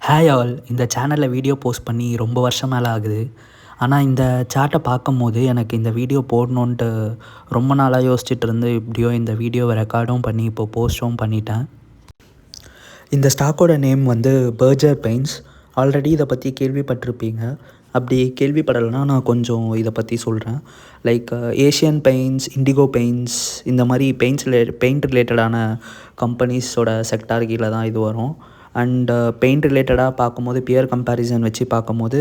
Hi all. இந்த சேனலில் video post பண்ணி ரொம்ப வருஷம் மேலே ஆகுது. ஆனால் இந்த சார்ட்டை பார்க்கும்போது எனக்கு இந்த வீடியோ போடணுன்ட்டு ரொம்ப நாளாக யோசிச்சுட்டு இருந்து இப்படியோ இந்த வீடியோவை ரெக்கார்டும் பண்ணி இப்போ போஸ்ட்டும் பண்ணிட்டேன். இந்த ஸ்டாக்கோட நேம் வந்து பர்ஜர் பெயிண்ட்ஸ். ஆல்ரெடி இதை பற்றி கேள்விப்பட்டிருப்பீங்க. அப்படி கேள்விப்படலைன்னா நான் கொஞ்சம் இதை பற்றி சொல்கிறேன். Like Asian paints, indigo paints, இந்த மாதிரி பெயிண்ட் ரிலேட்டடான கம்பெனிஸோட செக்டார் கீழே தான் இது வரும். அண்ட் பெயிண்ட் ரிலேட்டடாக பார்க்கும்போது பியர் கம்பேரிசன் வச்சு பார்க்கும்போது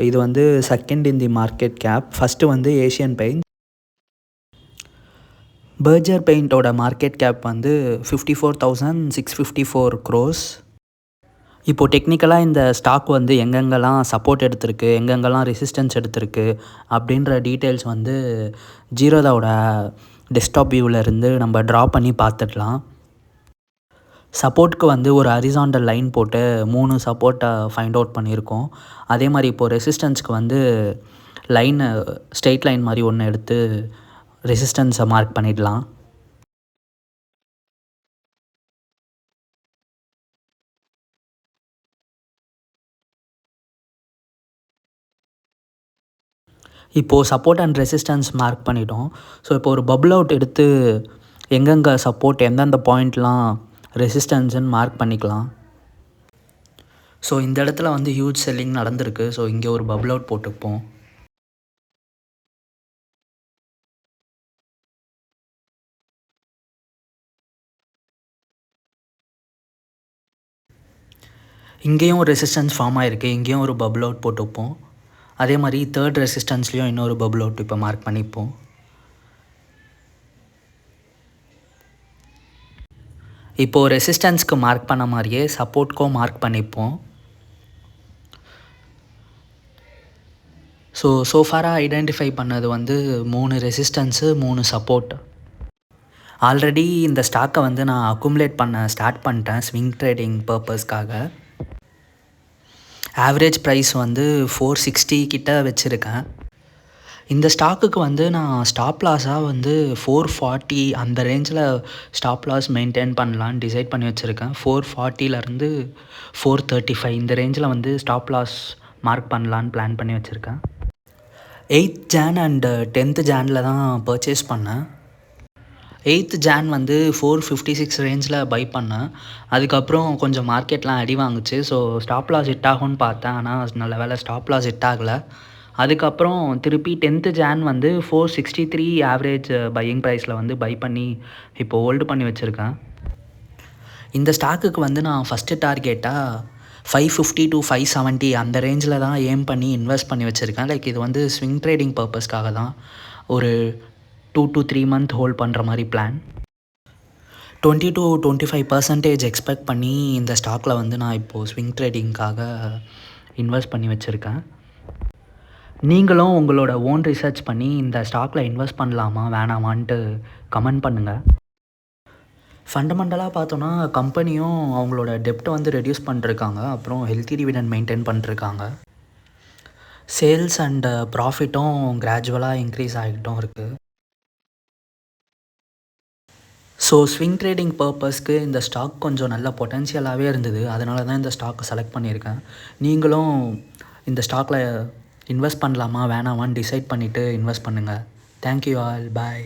இது வந்து second in the market cap. First வந்து ஏஷியன் பெயிண்ட். பர்ஜர் பெயிண்ட்டோட மார்க்கெட் கேப் வந்து 54,654 crores. இப்போது டெக்னிக்கலாக இந்த ஸ்டாக் வந்து எங்கெங்கெல்லாம் சப்போர்ட் எடுத்திருக்கு, எங்கெங்கெல்லாம் ரெசிஸ்டன்ஸ் எடுத்திருக்கு அப்படின்ற டீட்டெயில்ஸ் வந்து ஜீரோதாவோட டெஸ்க்டாப் வியூவில் இருந்து நம்ம ட்ரா பண்ணி பார்த்துடலாம். சப்போர்ட்டுக்கு வந்து ஒரு ஹரிசாண்டல் லைன் போட்டு 3 சப்போர்ட்டை ஃபைண்ட் அவுட் பண்ணியிருக்கோம். அதே மாதிரி இப்போது ரெசிஸ்டன்ஸ்க்கு வந்து லைனை ஸ்ட்ரெயிட் லைன் மாதிரி ஒன்று எடுத்து ரெசிஸ்டன்ஸை மார்க் பண்ணிடலாம். இப்போது சப்போர்ட் அண்ட் ரெசிஸ்டன்ஸ் மார்க் பண்ணிட்டோம். ஸோ இப்போ ஒரு பபுள் அவுட் எடுத்து எங்கெங்கே சப்போர்ட், எந்தெந்த பாயிண்ட்லாம் ரெசிஸ்டன்ஸுன்னு மார்க் பண்ணிக்கலாம். ஸோ இந்த இடத்துல வந்து ஹியூஜ் செல்லிங் நடந்திருக்கு. ஸோ இங்கே ஒரு பபுள் அவுட் போட்டுப்போம். இங்கேயும் ஒரு ரெசிஸ்டன்ஸ் ஃபார்ம் ஆகிருக்கு. இங்கேயும் ஒரு பபுள் அவுட் போட்டுப்போம். அதே மாதிரி தேர்ட் ரெசிஸ்டன்ஸ்லேயும் இன்னொரு பபுள் அவுட் இப்போ மார்க் பண்ணிப்போம். இப்போது ரெசிஸ்டன்ஸ்க்கு மார்க் பண்ண மாதிரியே சப்போர்ட்க்கும் மார்க் பண்ணிப்போம். ஸோஃபாராக ஐடென்டிஃபை பண்ணது வந்து 3 ரெசிஸ்டன்ஸு, 3 சப்போர்ட். ஆல்ரெடி இந்த ஸ்டாக்கை வந்து நான் அக்குமுலேட் பண்ண ஸ்டார்ட் பண்ணிட்டேன் ஸ்விங் ட்ரேடிங் பர்பஸ்க்காக. ஆவரேஜ் ப்ரைஸ் வந்து 460 கிட்ட வச்சுருக்கேன். இந்த ஸ்டாக்குக்கு வந்து நான் ஸ்டாப் லாஸாக வந்து 440 அந்த ரேஞ்சில் ஸ்டாப் லாஸ் மெயின்டைன் பண்ணலான்னு டிசைட் பண்ணி வச்சுருக்கேன். 440லேருந்து 435 இந்த ரேஞ்சில் வந்து ஸ்டாப் லாஸ் மார்க் பண்ணலான்னு பிளான் பண்ணி வச்சுருக்கேன். 8th Jan அண்டு 10th Janல தான் பர்ச்சேஸ் பண்ணேன். 8th Jan வந்து 456 ரேஞ்சில் பை பண்ணேன். அதுக்கப்புறம் கொஞ்சம் மார்க்கெட்லாம் அடி வாங்குச்சு. ஸோ ஸ்டாப் லாஸ் ஹிட் ஆகும்னு பார்த்தேன். ஆனால் நல்ல வேலை ஸ்டாப் லாஸ் ஹிட் ஆகலை. அதுக்கப்புறம் திருப்பி 10th Jan வந்து 463 ஆவரேஜ் பையிங் ப்ரைஸில் வந்து பை பண்ணி இப்போ ஹோல்டு பண்ணி வச்சுருக்கேன். இந்த ஸ்டாக்குக்கு வந்து நான் ஃபஸ்ட்டு டார்கெட்டாக 550 to 570 அந்த ரேஞ்சில் தான் ஏம் பண்ணி இன்வெஸ்ட் பண்ணி வச்சுருக்கேன். லைக் இது வந்து ஸ்விங் ட்ரேடிங் பர்பஸ்க்காக தான். ஒரு 2 to 3 month ஹோல்ட் பண்ணுற மாதிரி பிளான். 20 to 25% எக்ஸ்பெக்ட் பண்ணி இந்த ஸ்டாக்கில் வந்து நான் இப்போது ஸ்விங் ட்ரேடிங்க்காக இன்வெஸ்ட் பண்ணி வச்சுருக்கேன். நீங்களும் உங்களோட ஓன் ரிசர்ச் பண்ணி இந்த ஸ்டாக்கில் இன்வெஸ்ட் பண்ணலாமா வேணாமான்ட்டு கமெண்ட் பண்ணுங்கள். ஃபண்டமெண்டலாக பார்த்தோன்னா கம்பெனியும் அவங்களோட டெப்ட்டை வந்து ரெடியூஸ் பண்ணிருக்காங்க. அப்புறம் ஹெல்த்தி டிவிடெண்ட் மெயின்டைன் பண்ணிருக்காங்க. சேல்ஸ் அண்ட் ப்ராஃபிட்டும் கிராஜுவலாக இன்க்ரீஸ் ஆகிட்டும் இருக்குது. ஸோ ஸ்விங் ட்ரேடிங் பர்பஸ்க்கு இந்த ஸ்டாக் கொஞ்சம் நல்ல பொட்டென்ஷியலாகவே இருந்தது. அதனால தான் இந்த ஸ்டாக்கை செலக்ட் பண்ணியிருக்கேன். நீங்களும் இந்த ஸ்டாக்கில் இன்வெஸ்ட் பண்ணலாமா வேணாமான்னு டிசைட் பண்ணிவிட்டு இன்வெஸ்ட் பண்ணுங்கள். Thank you all. பாய்.